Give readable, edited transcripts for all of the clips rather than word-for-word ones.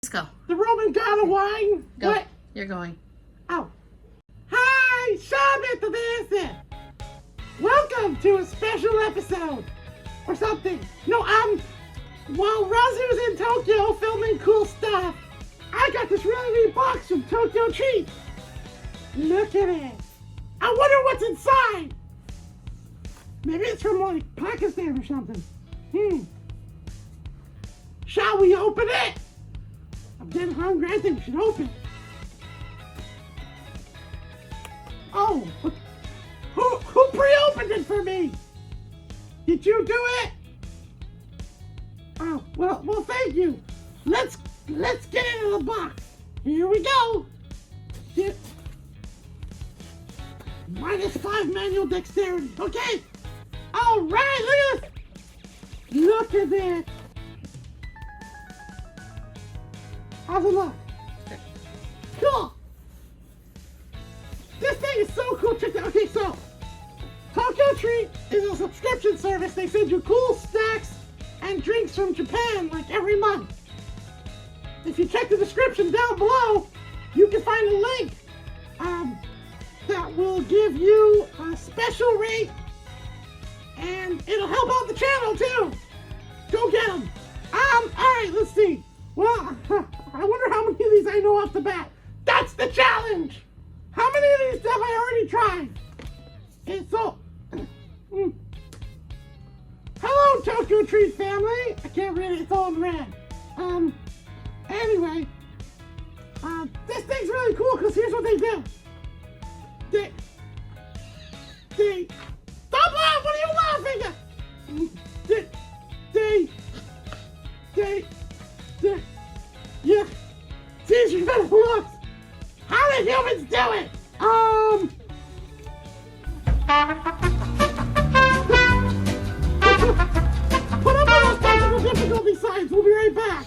Let's go. The Roman god of wine. Go. What? You're going. Oh. Hi, Sherbert the dancer. Welcome to a special episode. Or something. No, while Razu's in Tokyo filming cool stuff, I got this really neat box from tokyotreat. Look at it. I wonder what's inside. Maybe it's from like Pakistan or something. Shall we open it? I'm getting hungry. I think we should open it. Oh, who pre-opened it for me? Did you do it? Oh, well, thank you. Let's get into the box. Here we go. -5 manual dexterity. Okay. All right. Look at this. Look at this. How's it look? Cool. This thing is so cool. Check it out. Okay, so tokyotreat is a subscription service. They send you cool snacks and drinks from Japan like every month. If you check the description down below, you can find a link that will give you a special rate, and it'll help out the channel too. Go get them. All right, let's see. Well, I wonder how many of these I know off the bat. That's the challenge. How many of these have I already tried? And so, hello, tokyotreat family. I can't read it. It's all in red. Anyway, this thing's really cool because here's what they do. They stop laughing. What are you laughing at? Yeah. Geez, you better look. How do humans do it? Put up on those technical difficulty signs. We'll be right back.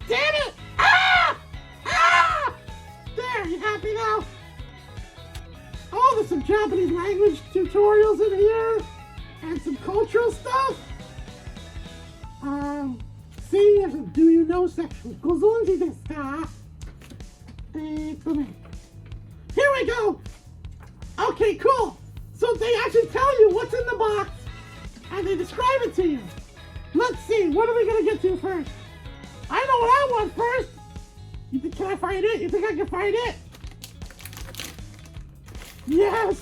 Damn it! Ah! There, you happy now? Oh, there's some Japanese language tutorials in here, and some cultural stuff. See, there's a do you know section. Gozonji desu ka? Here we go. Okay, cool. So they actually tell you what's in the box, and they describe it to you. Let's see, what are we gonna get to first? I know what I want first. Can I find it? You think I can find it? Yes.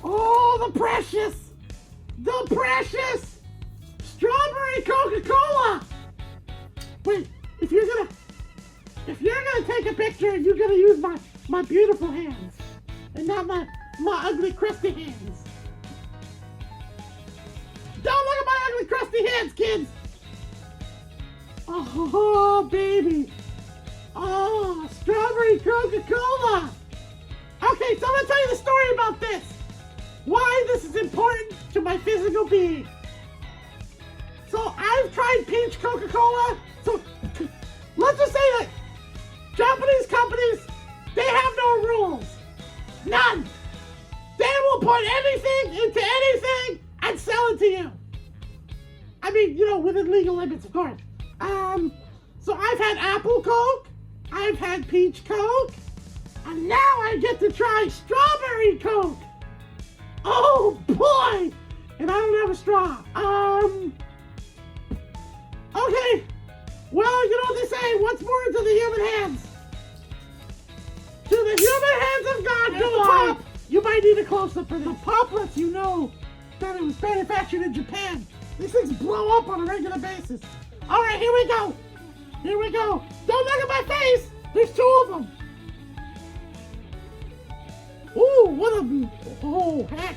Oh, the precious strawberry Coca-Cola. Wait, if you're gonna take a picture, you're gonna use my beautiful hands and not my ugly crusty hands. Don't look at my ugly crusty hands, kids. Oh, baby. Oh, strawberry Coca-Cola. Okay, so I'm gonna tell you the story about this. Why this is important to my physical being. So I've tried peach Coca-Cola. So let's just say that Japanese companies, they have no rules. None. They will put anything into anything and sell it to you. I mean, within legal limits, of course. So I've had apple Coke, I've had peach Coke, and now I get to try strawberry Coke. Oh boy! And I don't have a straw. Okay. Well, you know what they say, what's more into the human hands? To the human hands of God, go pop! You might need a close-up for this. The pop lets you know that it was manufactured in Japan. These things blow up on a regular basis. All right, here we go. Here we go. Don't look at my face. There's 2 of them. Ooh, what a... Oh, heck.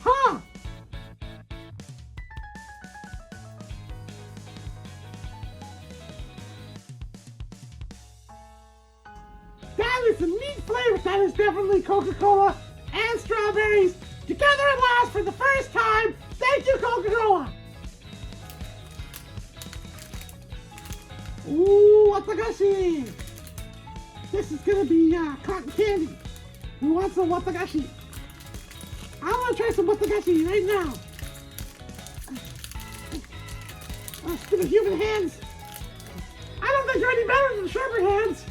Huh. That is a neat flavor. That is definitely Coca-Cola and strawberries together at last for the first time. Thank you, Coca-Cola. Ooh, watagashi. This is gonna be cotton candy. Who wants some watagashi? I want to try some watagashi right now. Stupid human hands. I don't think they're any better than Sherbert hands.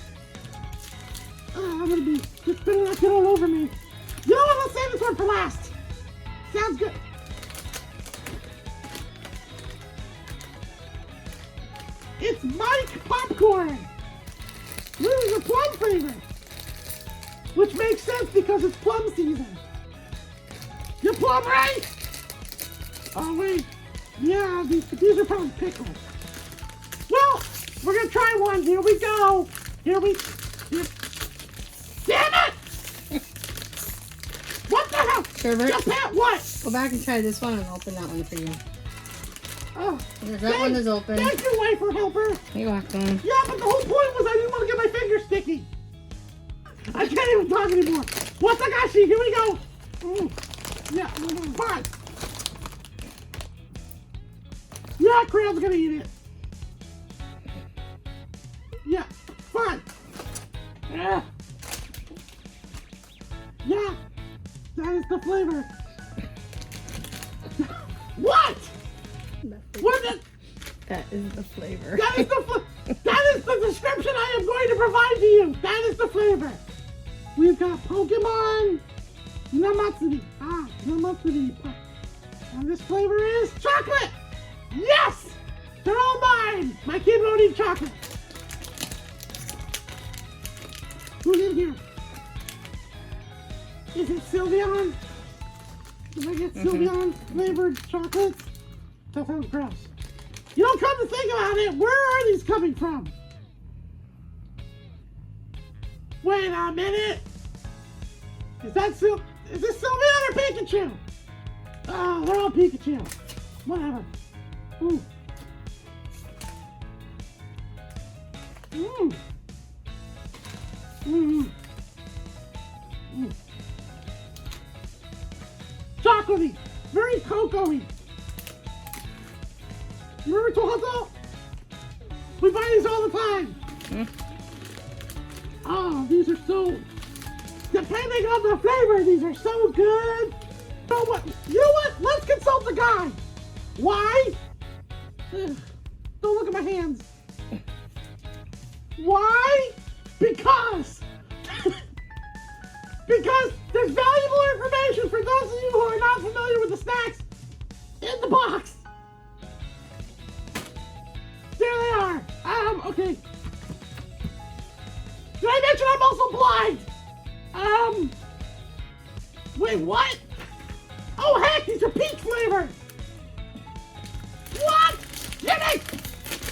I'm gonna be. This better not get all over me. You know what? Let's save this one for last. Sounds good. It's Mike Popcorn. This is a plum flavor, which makes sense because it's plum season. You're plum, right? Oh wait, yeah, these are probably pickles. Well, we're gonna try one. Here we go. Here. Damn it! What the hell? Sherbert, what? Go back and try this one and open that one for you. Oh, that one is open. Thank you, wifer helper. You're welcome. Yeah, but the whole point was I didn't want to get my fingers sticky. I can't even talk anymore. Watagashi, here we go. Yeah, fine. Yeah, Crab's gonna eat it. Yeah, fine. Yeah, that is the flavor. What? What is it? That is the flavor. That is the description I am going to provide to you. That is the flavor. We've got Pokemon Namatsuri. Namatsuri. And this flavor is chocolate. Yes! They're all mine. My kid won't eat chocolate. Who's in here? Is it Sylveon? Did I get Sylveon flavored chocolate? That sounds gross. You don't come to think about it. Where are these coming from? Wait a minute. Is this Sylveon or Pikachu? Oh, they're all Pikachu. Whatever. Ooh. Chocolatey. Very cocoa-y. Remember Tohoto? We buy these all the time. Oh, these are so... Depending on the flavor, these are so good. You know what? Let's consult the guy. Why? Ugh, don't look at my hands. Why? Because there's valuable information for those of you who are not familiar with the snacks in the box. There they are. Okay. Did I mention I'm also blind? Wait, what? Oh heck, these are peach flavored. What? Jimmy!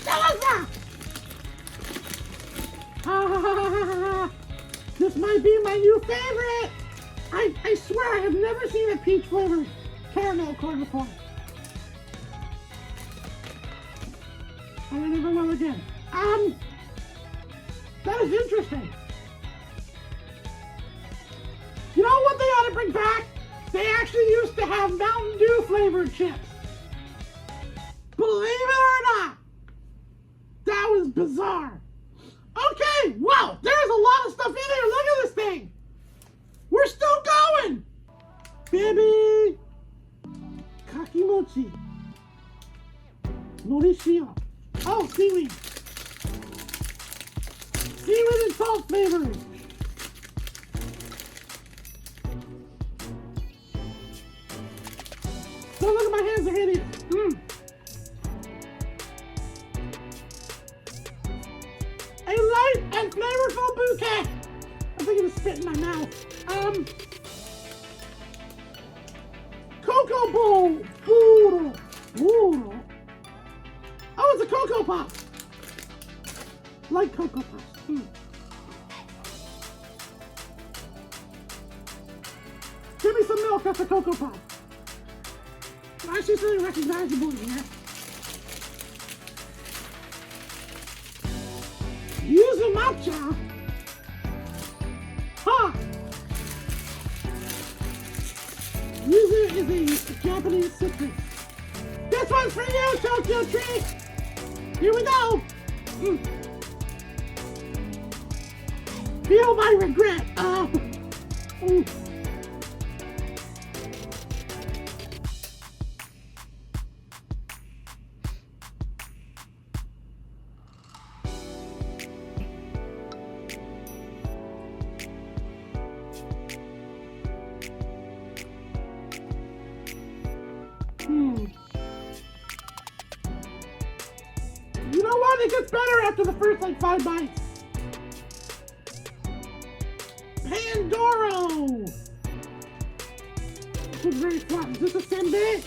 Melissa! This might be my new favorite. I swear I have never seen a peach flavored caramel corn before. And I never will again. That is interesting. You know what they ought to bring back? They actually used to have Mountain Dew flavored chips. Believe it or not, that was bizarre. Okay, well, there's a lot of stuff in here. Look at this thing. We're still going. Baby. Kakimochi. Norishio. Oh, seaweed. Seaweed and salt flavoring. Don't look at my hands, they're hideous. A light and flavorful bouquet. I'm thinking of spit in my mouth. Cocoa bowl. Ooh. Oh, it's a Cocoa Pop. Like Cocoa Pops. Give me some milk, that's a Cocoa Pop. I see something recognizable in here. Yuzu matcha. Huh. Yuzu is a Japanese citrus. This one's for you, Tokyo Treat. Here we go. feel my regret. Mm. You know what? It gets better after the first, like, 5 bites. Pandoro! This was very fun. Is this a senbei?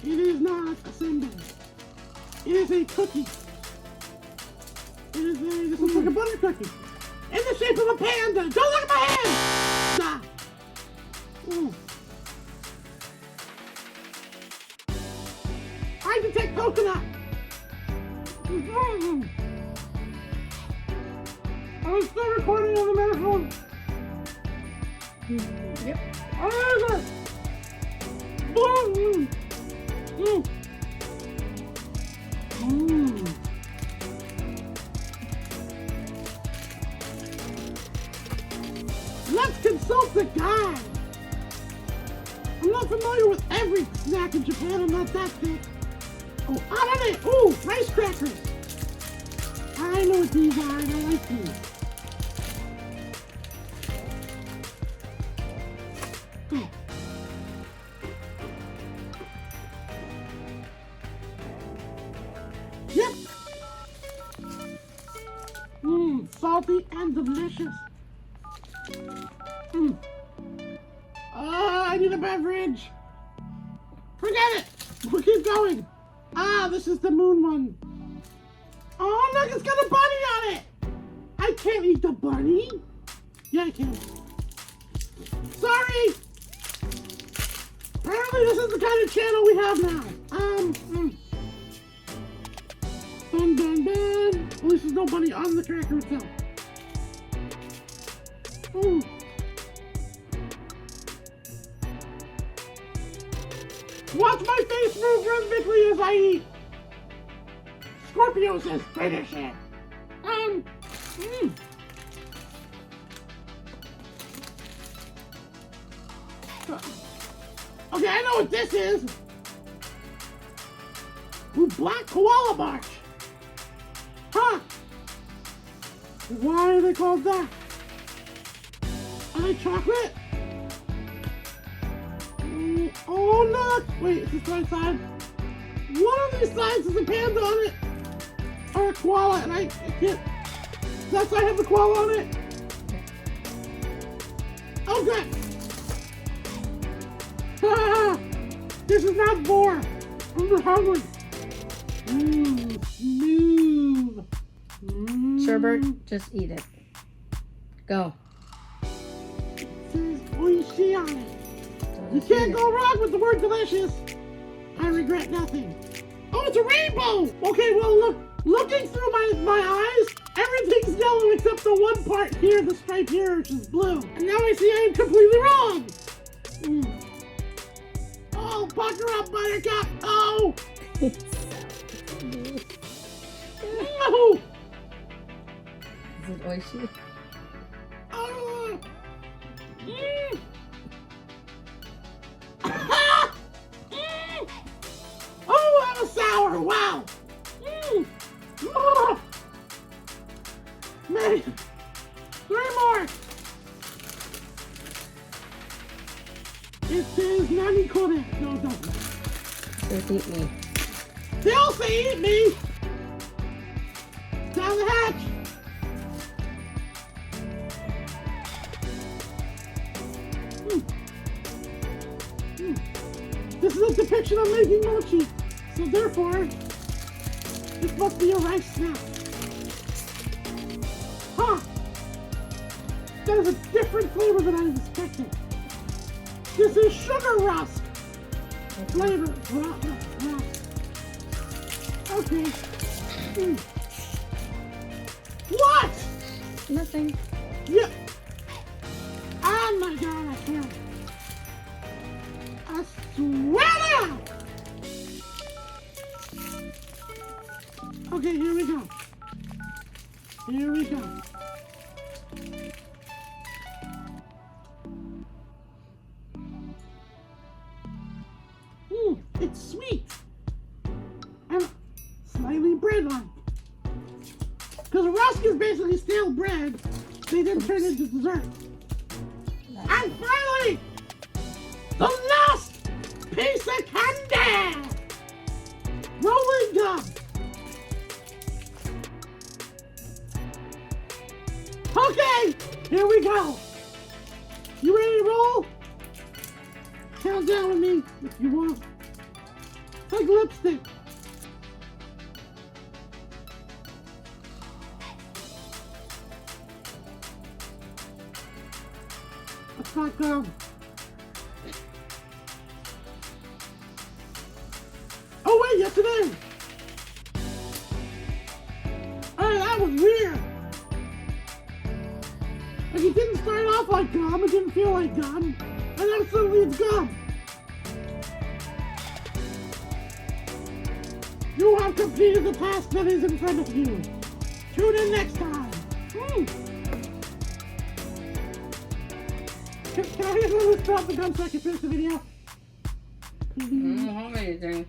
It is not a senbei. It is a cookie. This looks like a butter cookie. In the shape of a panda. Don't look at my hand! Nah. Mm. I detect coconut. Mm-hmm. I was still recording on the microphone. Yep. Mm. Mm. Mm. Let's consult the guide. I'm not familiar with every snack in Japan. I'm not that thick. Oh, arame! Ooh, rice crackers. I know what these are, and I like these. Oh. Yep. Salty and delicious. I need a beverage. Forget it. We'll keep going. This is the moon one. Oh, look, it's got a bunny on it. I can't eat the bunny. Yeah, I can. Sorry. Apparently, this is the kind of channel we have now. Dun, dun, dun. At least there's no bunny on the cracker itself. Watch my face move rhythmically as I eat. Scorpio says finish it. Okay, I know what this is. Ooh, black koala barch. Huh? Why are they called that? Are they chocolate? Oh, look! Wait, is this the right side? One of these sides has a panda on it. Or a koala, and I can't... Does that side have the koala on it? Oh, good! This is not more. I'm hungry. Smooth. Sherbert, just eat it. Go. It says oishi on it. You can't go wrong with the word delicious. I regret nothing. Oh, it's a rainbow! Okay, well, looking through my eyes, everything's yellow except the one part here, the stripe here, which is blue. And now I see I am completely wrong. Oh, pucker up, Buttercup! Oh! No! Is it oishi? Oh! Oh, that was sour! Wow! Oh. Man, 3 more! It says Nani Kore. No, it doesn't. Just eat me. They all say eat me! Down the hatch! This is a depiction of making mochi, so therefore, this must be a rice snack. Huh! That is a different flavor than I was expecting. This is sugar rust flavor. Rust. Okay. What? Nothing. Yeah. Oh my god, I can't. I swear now! Okay, here we go. Here we go. It's sweet. And slightly bread-like. Because a rusk is basically stale bread. They then turn into dessert. And finally, the last piece of candy! Rolling gum. Okay, here we go. You ready to roll? Count down with me if you want. Like lipstick. Let's not go. Oh wait, yes it is. Oh, that was weird. Like it didn't start off like gum, it didn't feel like gum, and then suddenly it's gum. You have completed the task that is in front of you. Tune in next time. Can I just let this drop the gum so I can finish the video? How amazing.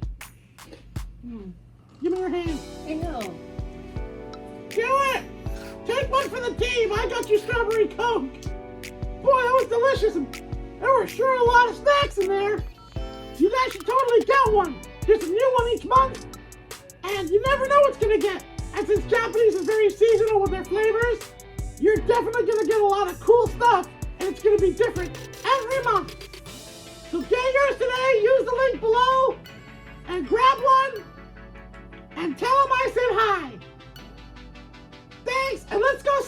Give me your hand. I know. Do it! Take one for the team! I got you strawberry coke! Boy, that was delicious! And there were sure a lot of snacks in there! You guys should totally get one! There's a new one each month! And you never know what's gonna get! And since Japanese is very seasonal with their flavors, you're definitely gonna get a lot of cool stuff, and it's gonna be different every month! So get yours today, use the link below, and grab one, and tell them I said hi! Thanks, and let's go